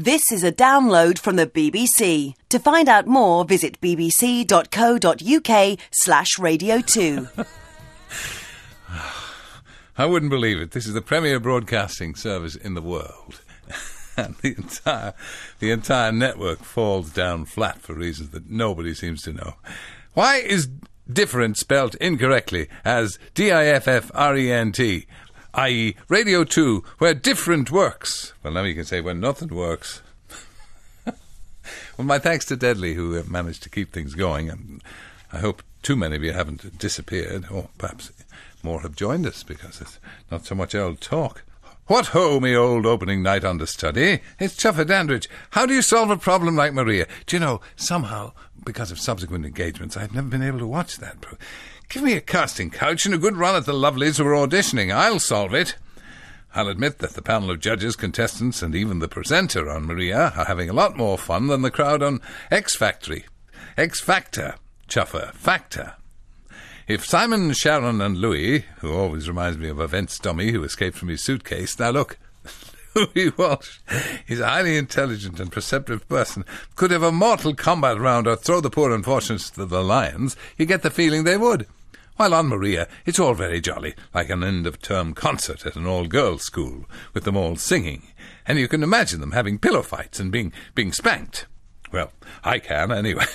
This is a download from the BBC. To find out more, visit bbc.co.uk/Radio 2. I wouldn't believe it. This is the premier broadcasting service in the world. And the entire network falls down flat for reasons that nobody seems to know. Why is different spelt incorrectly as diffrent, i.e. Radio 2, where different works? Well, now you can say when nothing works. Well, my thanks to Deadly, who managed to keep things going, and I hope too many of you haven't disappeared, or perhaps more have joined us, because it's not so much old talk. What ho, me old opening night understudy? It's Chuffer Dandridge. How do you solve a problem like Maria? Do you know, somehow, because of subsequent engagements, I've never been able to watch that. Give me a casting couch and a good run at the lovelies who are auditioning. I'll solve it. I'll admit that the panel of judges, contestants, and even the presenter on Maria are having a lot more fun than the crowd on X Factor, Chuffer, Factor. If Simon, Sharon and Louis, who always reminds me of a Vince dummy who escaped from his suitcase, now look, Louis Walsh, he's a highly intelligent and perceptive person, could have a mortal combat round or throw the poor unfortunates to the lions, you get the feeling they would. While on Maria, it's all very jolly, like an end-of-term concert at an all-girls school, with them all singing, and you can imagine them having pillow fights and being spanked. Well, I can, anyway.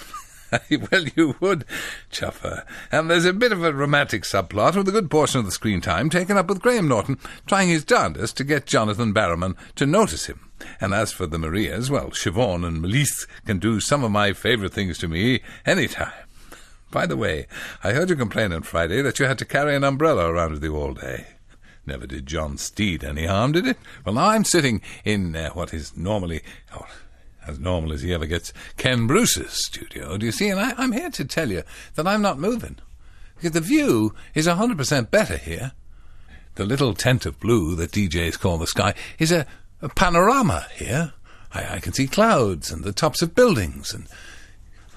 Well, you would, Chuffer. And there's a bit of a romantic subplot with a good portion of the screen time taken up with Graham Norton trying his darndest to get Jonathan Barrowman to notice him. And as for the Marias, well, Siobhan and Melisse can do some of my favourite things to me any time. By the way, I heard you complain on Friday that you had to carry an umbrella around with you all day. Never did John Steed any harm, did it? Well, now I'm sitting in what is normally... as normal as he ever gets, Ken Bruce's studio, do you see? And I'm here to tell you that I'm not moving, because the view is 100% better here. The little tent of blue that DJs call the sky is a panorama here. I can see clouds and the tops of buildings, and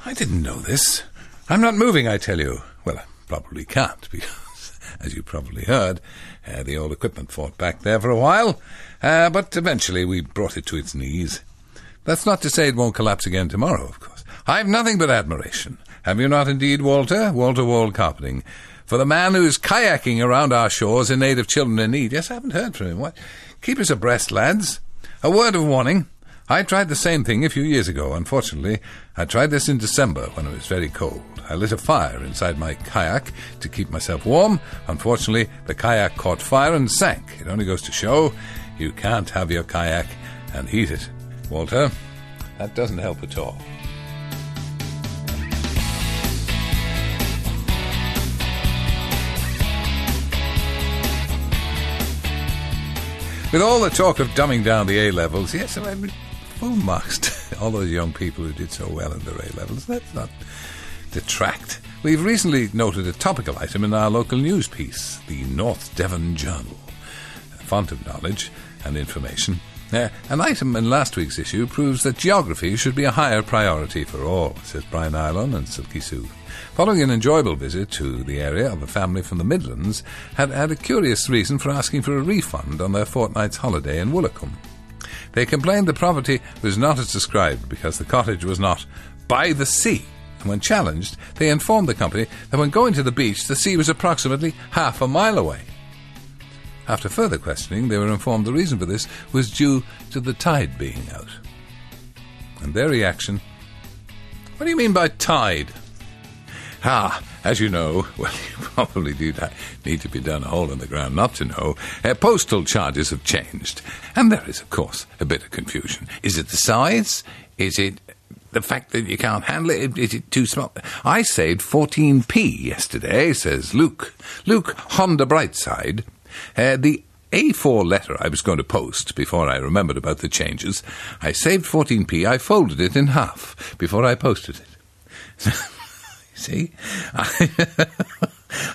I didn't know this. I'm not moving, I tell you. Well, I probably can't, because, as you probably heard, the old equipment fought back there for a while, but eventually we brought it to its knees. That's not to say it won't collapse again tomorrow, of course. I've nothing but admiration. Have you not indeed, Walter? Walter Wall Carpeting. For the man who is kayaking around our shores in aid of children in need. Yes, I haven't heard from him. What? Keep us abreast, lads. A word of warning. I tried the same thing a few years ago. Unfortunately, I tried this in December when it was very cold. I lit a fire inside my kayak to keep myself warm. Unfortunately, the kayak caught fire and sank. It only goes to show you can't have your kayak and heat it. Walter, that doesn't help at all. With all the talk of dumbing down the A-levels, yes, I mean, full marks to all those young people who did so well in their A-levels. Let's not detract. We've recently noted a topical item in our local news piece, the North Devon Journal, a font of knowledge and information. An item in last week's issue proves that geography should be a higher priority for all, says Brian Island and Silky Sue. Following an enjoyable visit to the area of a family from the Midlands, had a curious reason for asking for a refund on their fortnight's holiday in Woolacombe. They complained the property was not as described because the cottage was not by the sea, and when challenged, they informed the company that when going to the beach, the sea was approximately half a mile away. After further questioning, they were informed the reason for this was due to the tide being out. And their reaction, what do you mean by tide? As you know, well, you probably do need to be down a hole in the ground not to know, postal charges have changed. And there is, of course, a bit of confusion. Is it the size? Is it the fact that you can't handle it? Is it too small? I saved 14p yesterday, says Luke. Luke Honda Brightside. The A4 letter I was going to post before I remembered about the changes, I saved 14p, I folded it in half before I posted it. See?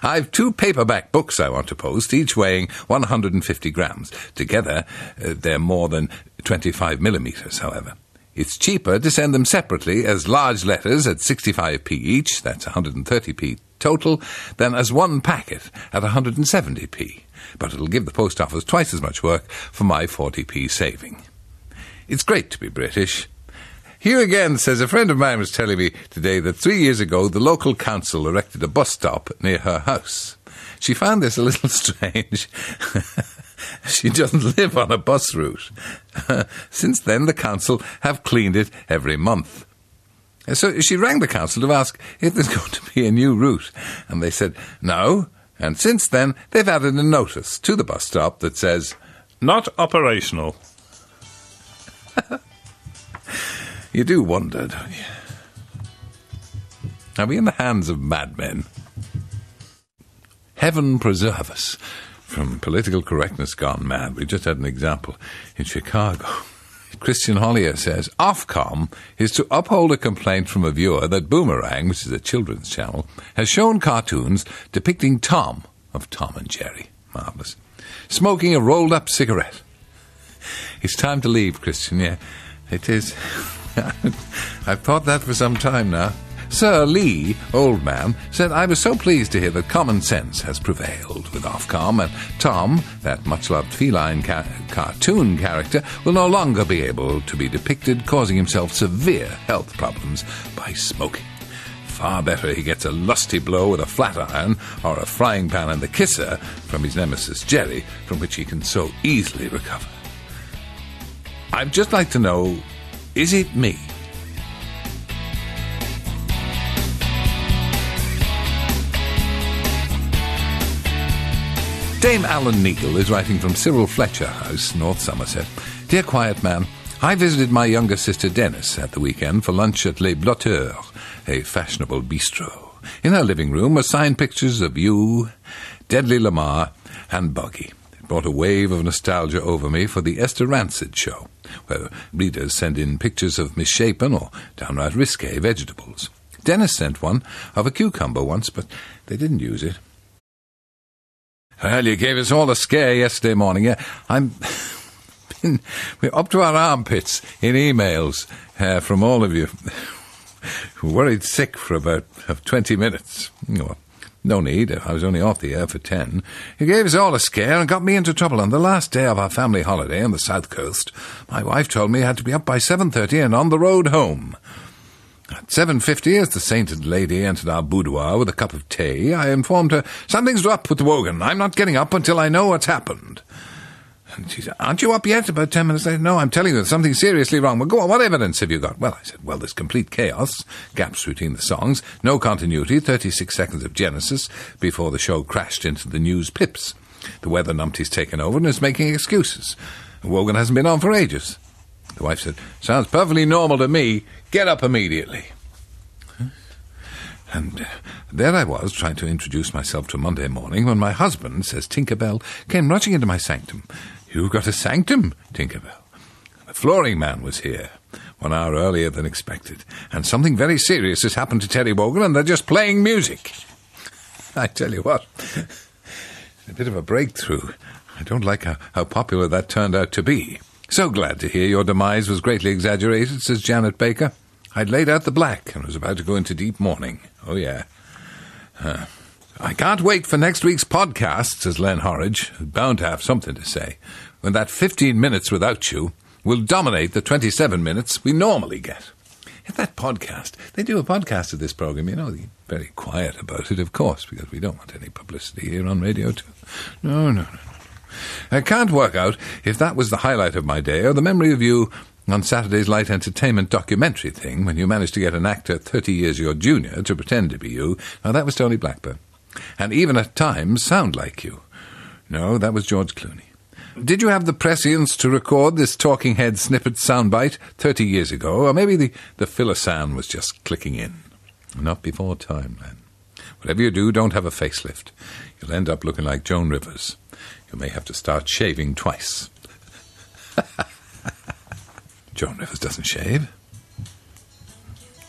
I've 2 paperback books I want to post, each weighing 150 grams. Together, they're more than 25 millimetres, however. It's cheaper to send them separately as large letters at 65p each, that's 130p total, than as one packet at 170p. But it'll give the post office twice as much work for my 40p saving. It's great to be British. Here again, says, a friend of mine was telling me today that 3 years ago the local council erected a bus stop near her house. She found this a little strange. She doesn't live on a bus route. Since then, the council have cleaned it every month. So she rang the council to ask if there's going to be a new route, and they said no. And since then, they've added a notice to the bus stop that says, "Not operational." You do wonder, don't you? Are we in the hands of madmen? Heaven preserve us from political correctness gone mad. We just had an example in Chicago. Christian Hollier says, Ofcom is to uphold a complaint from a viewer that Boomerang, which is a children's channel, has shown cartoons depicting Tom, of Tom and Jerry, marvellous, smoking a rolled-up cigarette. It's time to leave, Christian, yeah, it is. I've thought that for some time now. Sir Lee, old man, said, I was so pleased to hear that common sense has prevailed with Ofcom, and Tom, that much-loved feline cartoon character, will no longer be able to be depicted causing himself severe health problems by smoking. Far better he gets a lusty blow with a flat iron or a frying pan in the kisser from his nemesis Jerry, from which he can so easily recover. I'd just like to know, is it me? Dame Alan Neal is writing from Cyril Fletcher House, North Somerset. Dear quiet man, I visited my younger sister Dennis at the weekend for lunch at Les Blotteurs, a fashionable bistro. In her living room were signed pictures of you, Deadly Lamar, and Buggy. It brought a wave of nostalgia over me for the Esther Rancid show, where readers send in pictures of misshapen or downright risque vegetables. Dennis sent one of a cucumber once, but they didn't use it. Well, you gave us all a scare yesterday morning. Yeah, we're up to our armpits in emails from all of you. Worried sick for about 20 minutes. Well, no need, I was only off the air for 10. You gave us all a scare and got me into trouble on the last day of our family holiday on the south coast. My wife told me I had to be up by 7:30 and on the road home. At 7:50, as the sainted lady entered our boudoir with a cup of tea, I informed her, something's up with Wogan. I'm not getting up until I know what's happened. And she said, aren't you up yet? About 10 minutes later, no, I'm telling you, there's something seriously wrong. Well, go on, what evidence have you got? Well, I said, well, there's complete chaos, gaps between the songs, no continuity, 36 seconds of Genesis before the show crashed into the news pips. The weather numpty's taken over and is making excuses. Wogan hasn't been on for ages. The wife said, sounds perfectly normal to me. Get up immediately. And there I was, trying to introduce myself to Monday morning, when my husband, says Tinkerbell, came rushing into my sanctum. You've got a sanctum, Tinkerbell. The flooring man was here, 1 hour earlier than expected, and something very serious has happened to Terry Wogan, and they're just playing music. I tell you what, a bit of a breakthrough. I don't like how popular that turned out to be. So glad to hear your demise was greatly exaggerated, says Janet Baker. I'd laid out the black and was about to go into deep mourning. Oh, yeah. I can't wait for next week's podcast, says Len Horridge, bound to have something to say, when that 15 minutes without you will dominate the 27 minutes we normally get. In that podcast, they do a podcast of this program, you know, they're very quiet about it, of course, because we don't want any publicity here on Radio 2. No. I can't work out if that was the highlight of my day or the memory of you on Saturday's light entertainment documentary thing when you managed to get an actor 30 years your junior to pretend to be you. Now, that was Tony Blackburn. And even at times sound like you. No, that was George Clooney. Did you have the prescience to record this Talking Head snippet soundbite 30 years ago? Or maybe the filler sound was just clicking in. Not before time, Len. Whatever you do, don't have a facelift. You'll end up looking like Joan Rivers. You may have to start shaving twice. Joan Rivers doesn't shave.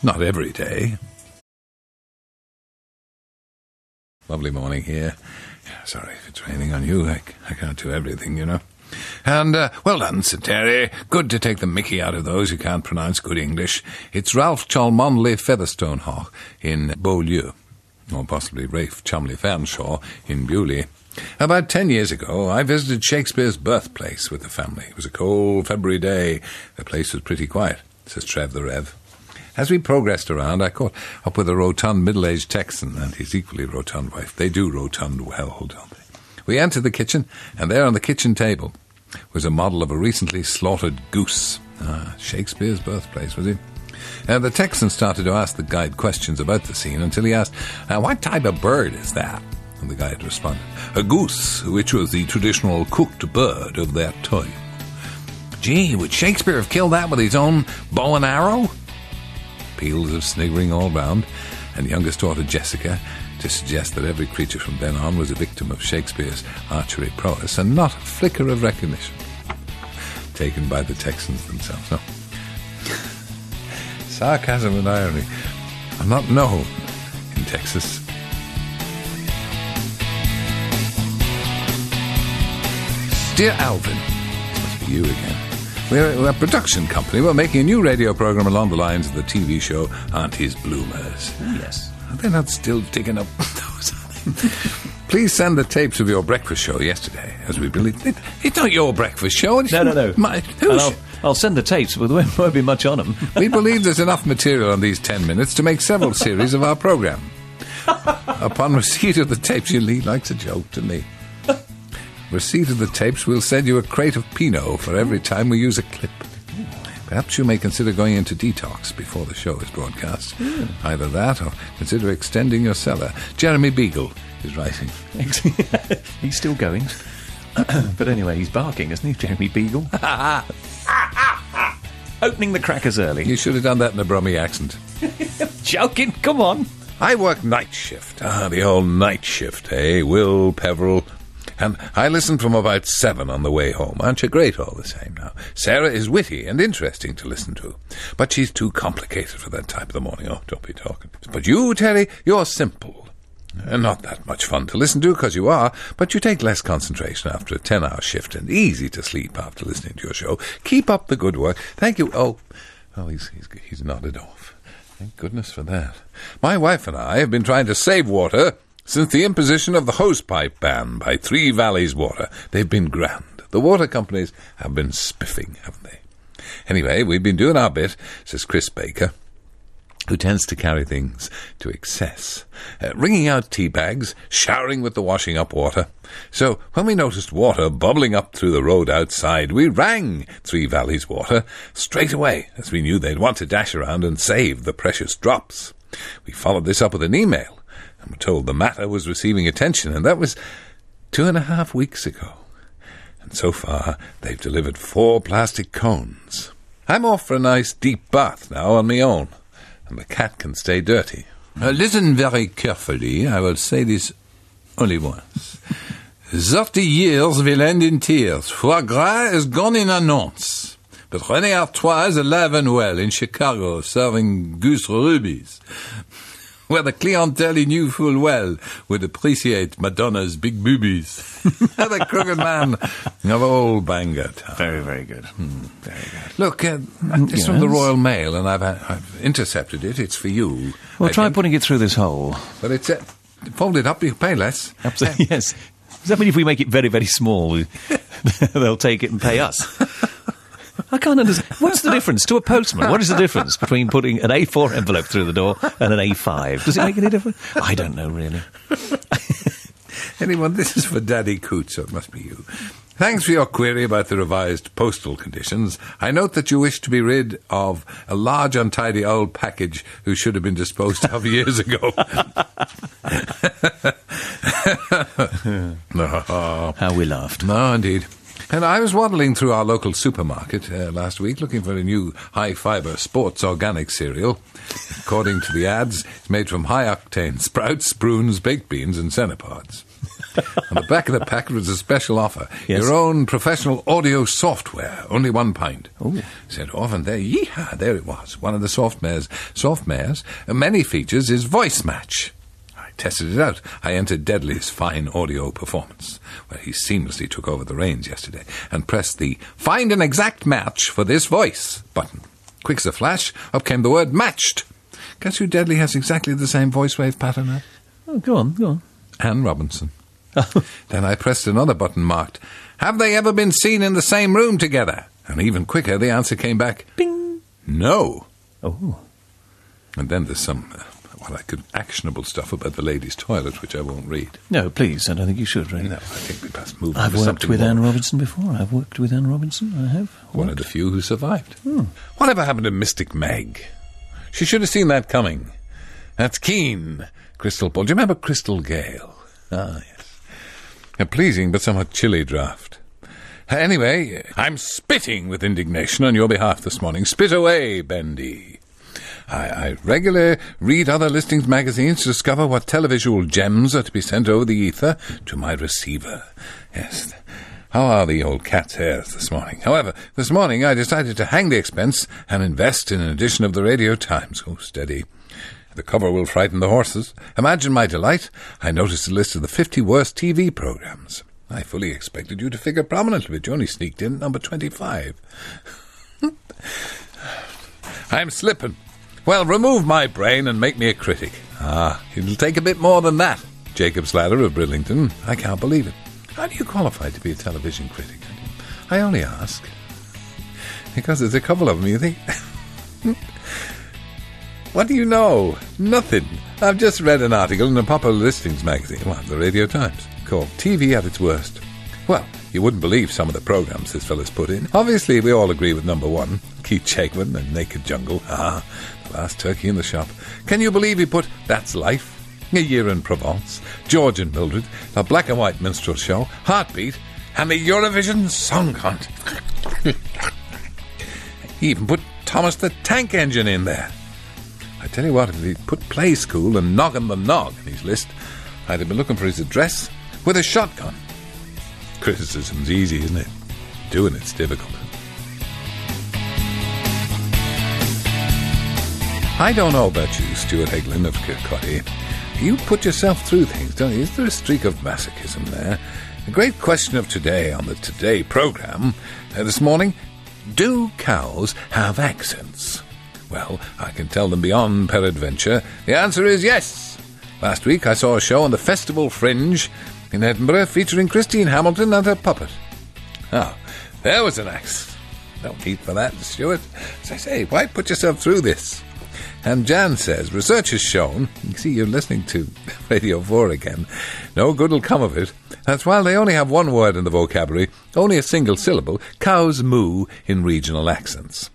Not every day. Lovely morning here. Sorry if it's raining on you. I can't do everything, you know. And, well done, Sir Terry. Good to take the mickey out of those who can't pronounce good English. It's Ralph Cholmondeley Featherstone in Beaulieu. Or possibly Rafe Cholmondeley Fanshawe in Bewley. About 10 years ago, I visited Shakespeare's birthplace with the family. It was a cold February day. The place was pretty quiet, says Trev the Rev. As we progressed around, I caught up with a rotund middle-aged Texan and his equally rotund wife. They do rotund well, don't they? We entered the kitchen, and there on the kitchen table was a model of a recently slaughtered goose. Shakespeare's birthplace, was it? The Texan started to ask the guide questions about the scene until he asked, what type of bird is that? And the guide responded, a goose, which was the traditional cooked bird of that time. Gee, would Shakespeare have killed that with his own bow and arrow? Peals of sniggering all round, and youngest daughter Jessica to suggest that every creature from then on was a victim of Shakespeare's archery prowess and not a flicker of recognition taken by the Texans themselves. No. Sarcasm and irony are not known in Texas. Dear Alvin, must be you again. We're a production company. We're making a new radio program along the lines of the TV show Auntie's Bloomers. Yes. Are they not still digging up those? Please send the tapes of your breakfast show yesterday, as we believe. It's not your breakfast show. No. I'll send the tapes, but there won't be much on them. We believe there's enough material on these 10 minutes to make several series of our program. Upon receipt of the tapes, you lead like a joke to me. Receipt of the tapes, we'll send you a crate of Pinot for every time we use a clip. Perhaps you may consider going into detox before the show is broadcast. Either that or consider extending your cellar. Jeremy Beagle is writing. He's still going. But anyway, he's barking, isn't he, Jeremy Beagle? Opening the crackers early. You should have done that in a Brummie accent. Joking, come on. I work night shift. The old night shift, eh? Will Peveril. And I listen from about 7 on the way home. Aren't you great all the same now? Sarah is witty and interesting to listen to, but she's too complicated for that type of the morning. Oh, don't be talking. But you, Terry, you're simple. And not that much fun to listen to, because you are, but you take less concentration after a 10-hour shift and easy to sleep after listening to your show. Keep up the good work. Thank you. Oh, he's nodded off. Thank goodness for that. My wife and I have been trying to save water since the imposition of the hosepipe ban by Three Valleys Water. They've been grand. The water companies have been spiffing, haven't they? Anyway, we've been doing our bit, says Chris Baker, who tends to carry things to excess, wringing out tea bags, showering with the washing up water. So when we noticed water bubbling up through the road outside, we rang Three Valleys Water straight away, as we knew they'd want to dash around and save the precious drops. We followed this up with an email, and were told the matter was receiving attention, and that was 2.5 weeks ago. And so far, they've delivered 4 plastic cones. I'm off for a nice deep bath now on my own, and the cat can stay dirty. Listen very carefully. I will say this only once. 30 years will end in tears. Foie gras is gone in annonce. But René Artois is alive and well in Chicago, serving goose rubies, where the clientele he knew full well would appreciate Madonna's big boobies. The crooked man of old Bangor Town. Very, very good. Very good. Look, it's from the Royal Mail, and I've intercepted it. It's for you. Well, try putting it through this hole. But it's folded up, you can pay less. Absolutely, yes. Does that mean if we make it very, very small, they'll take it and pay us? I can't understand. What's the difference to a postman? What is the difference between putting an A4 envelope through the door and an A5? Does it make any difference? I don't know, really. Anyone, this is for Daddy Coots, so it must be you. Thanks for your query about the revised postal conditions. I note that you wish to be rid of a large, untidy old package who should have been disposed of years ago. How we laughed. No, indeed. And I was waddling through our local supermarket last week looking for a new high-fibre sports organic cereal. According to the ads, it's made from high-octane sprouts, prunes, baked beans and centrepods. On the back of the packet was a special offer. Yes. Your own professional audio software, only £1. Sent off, and there it was. One of the software's many features is voice match. I tested it out. I entered Deadly's fine audio performance, where he seamlessly took over the reins yesterday, and pressed the "Find an exact match for this voice" button. Quick as a flash, up came the word "matched." Guess who Deadly has exactly the same voice wave pattern as? Oh, go on. Anne Robinson. Then I pressed another button marked, "Have they ever been seen in the same room together?" And even quicker, the answer came back, Bing! "No." Oh. And then there's some, actionable stuff about the ladies' toilet, which I won't read. No, please, I don't think you should, Ray. No, I think we must move on I've to worked something with more. Anne Robinson before. I have. One of the few who survived. Whatever happened to Mystic Meg? She should have seen that coming. That's keen. Crystal Ball. Do you remember Crystal Gale? Ah, yes. A pleasing but somewhat chilly draught. Anyway, I'm spitting with indignation on your behalf this morning. Spit away, Bendy. I regularly read other listings magazines to discover what televisual gems are to be sent over the ether to my receiver. Yes. How are the old cat's hairs this morning? However, this morning I decided to hang the expense and invest in an edition of the Radio Times. Oh, steady. The cover will frighten the horses. Imagine my delight. I noticed a list of the 50 worst TV programmes. I fully expected you to figure prominently, but you only sneaked in at number 25. I'm slipping. Well, remove my brain and make me a critic. It'll take a bit more than that. Jacob's Ladder of Bridlington. I can't believe it. How do you qualify to be a television critic? I only ask. Because there's a couple of them, you think... What do you know? Nothing. I've just read an article in a popular listings magazine, the Radio Times, called TV at its Worst. Well, you wouldn't believe some of the programmes this fella's put in. Obviously, we all agree with number one, Keith Chegwin and Naked Jungle. The last turkey in the shop. Can you believe he put That's Life, A Year in Provence, George and Mildred, a black and white minstrel show, Heartbeat, and the Eurovision Song Contest? He even put Thomas the Tank Engine in there. I tell you what, if he put Play School and Noggin the Nog in his list, I'd have been looking for his address with a shotgun. Criticism's easy, isn't it? Doing it's difficult. I don't know about you, Stuart Eglin of Kirkcaldy. You put yourself through things, don't you? Is there a streak of masochism there? The great question of today on the Today programme this morning, do cows have accents? Well, I can tell them beyond peradventure. The answer is yes. Last week I saw a show on the Festival Fringe in Edinburgh featuring Christine Hamilton and her puppet. There was an accent. No need for that, Stuart. As I say, why put yourself through this? And Jan says, research has shown, you see you're listening to Radio 4 again, no good will come of it. That's while they only have one word in the vocabulary, only a single syllable, cows moo in regional accents.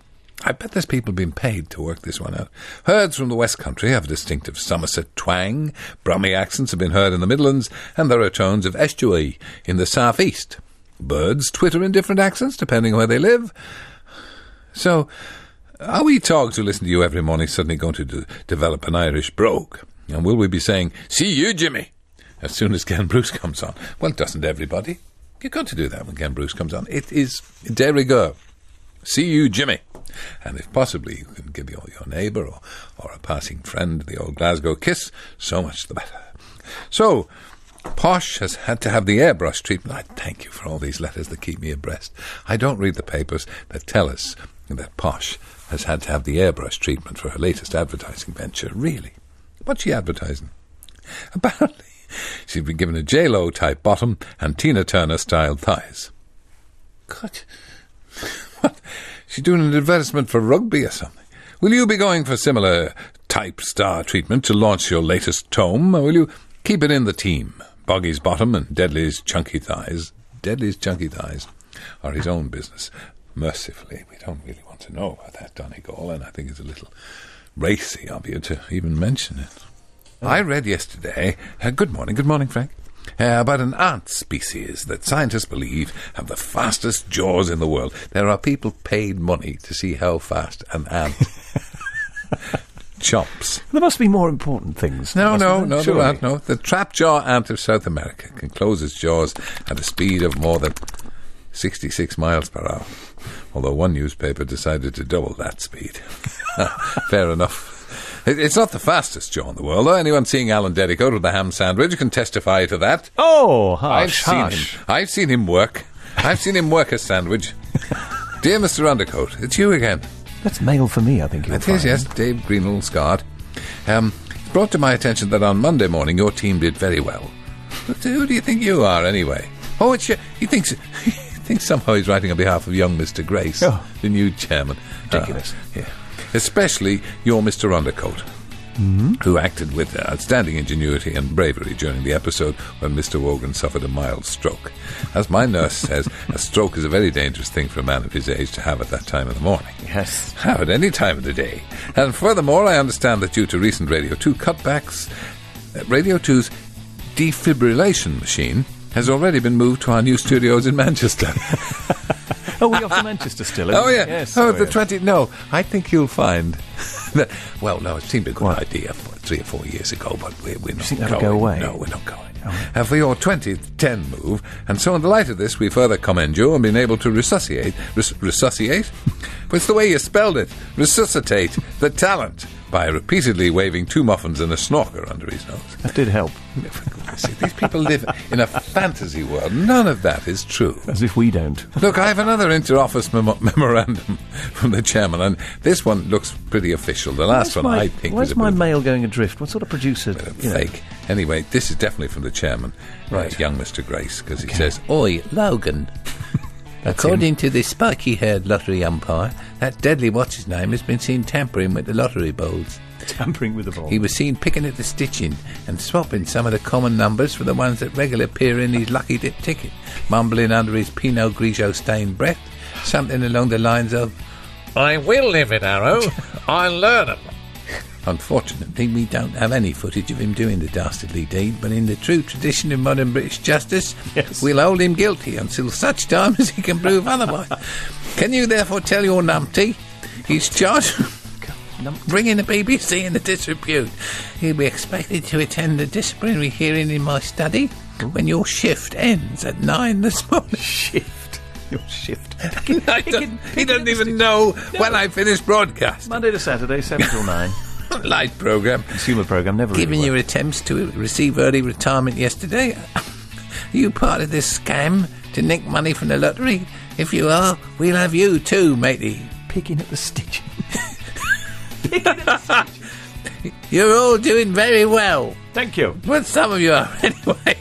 I bet there's people being paid to work this one out. Herds from the West Country have a distinctive Somerset twang, Brummie accents have been heard in the Midlands, and there are tones of estuary in the South East. Birds twitter in different accents depending on where they live. So, are we togs who listen to you every morning suddenly going to develop an Irish brogue? And will we be saying, "See you, Jimmy," as soon as Ken Bruce comes on? Well, doesn't everybody? You've got to do that when Ken Bruce comes on. It is de rigueur. See you, Jimmy. And if possibly you can give your neighbour or a passing friend the old Glasgow kiss, so much the better. So, Posh has had to have the airbrush treatment. I thank you for all these letters that keep me abreast. I don't read the papers that tell us that Posh has had to have the airbrush treatment for her latest advertising venture. Really? What's she advertising? Apparently, she's been given a J-Lo type bottom and Tina Turner style thighs. God, what? She's doing an advertisement for rugby or something. Will you be going for similar type star treatment to launch your latest tome, or will you keep it in the team? Boggy's bottom and Deadly's chunky thighs. Deadly's chunky thighs are his own business. Mercifully, we don't really want to know about that, Donegal, and I think it's a little racy of you to even mention it. I read yesterday, good morning, Frank, about an ant species that scientists believe have the fastest jaws in the world. There are people paid money to see how fast an ant chomps. There must be more important things. No, there surely. aren't. No, the trapjaw ant of South America can close its jaws at a speed of more than 66 miles per hour. Although one newspaper decided to double that speed. Fair enough. It's not the fastest jaw in the world, though. Anyone seeing Alan Dedicoat with the ham sandwich can testify to that. Oh, harsh. I've seen him work. I've seen him work a sandwich. Dear Mr. Undercoat, it's you again. That's mail for me, I think. It is, yes. Dave Greenall Scott. It's brought to my attention that on Monday morning your team did very well. Who do you think you are, anyway? Oh, it's he thinks somehow he's writing on behalf of young Mr. Grace, the new chairman. Ridiculous. Yeah. Especially your Mr. Undercoat, who acted with outstanding ingenuity and bravery during the episode when Mr. Wogan suffered a mild stroke. As my nurse says, a stroke is a very dangerous thing for a man of his age to have at that time of the morning. Yes. Have at any time of the day. And furthermore, I understand that due to recent Radio 2 cutbacks, Radio 2's defibrillation machine has already been moved to our new studios in Manchester. Oh, we're off to Manchester still. Oh, yeah. Yes. The 20... No, I think you'll find that... Well, no, it seemed a good idea 3 or 4 years ago, but we're not going. You think that'll go away? No, we're not going. For your 2010 move, and so in the light of this, we further commend you on being able to resuscitate... Resuscitate? Well, it's the way you spelled it. Resuscitate the talent by repeatedly waving 2 muffins and a snorker under his nose. That did help. See, these people live in a fantasy world. None of that is true. As if we don't. Look, I have another inter-office memorandum from the chairman, and this one looks pretty official. The last one, I think, was Where's my mail going adrift? What sort of producer? Fake. Anyway, this is definitely from the chairman, Right. young Mr. Grace, because he says, "Oi, Logan." That's According to this spiky-haired lottery umpire, that deadly what's-his-name has been seen tampering with the lottery bowls. tampering with the ball. He was seen picking at the stitching and swapping some of the common numbers for the ones that regularly appear in his lucky dip ticket, mumbling under his Pinot Grigio-stained breath something along the lines of, "I will live in Arrow. I'll learn 'em." Unfortunately, we don't have any footage of him doing the dastardly deed, but in the true tradition of modern British justice, we'll hold him guilty until such time as he can prove otherwise. Can you therefore tell your numpty he's charged with bringing the BBC into disrepute? He'll be expected to attend a disciplinary hearing in my study when your shift ends at 9 this morning. Shift. Your shift. He doesn't even know when I finish broadcast. Monday to Saturday, 7 till 9. Light programme. Consumer programme, never Given really your worked. attempts to receive early retirement yesterday, are you part of this scam to nick money from the lottery? If you are, we'll have you too, matey. Picking at the stitching. You're all doing very well. Thank you. Well, some of you are, anyway.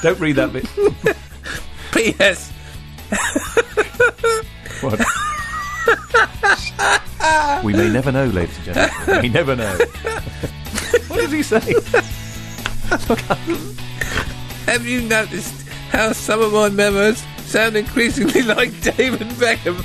Don't read that bit. P.S. What? We may never know, ladies and gentlemen. We may never know. What does he say? Have you noticed how some of my members sound increasingly like David Beckham?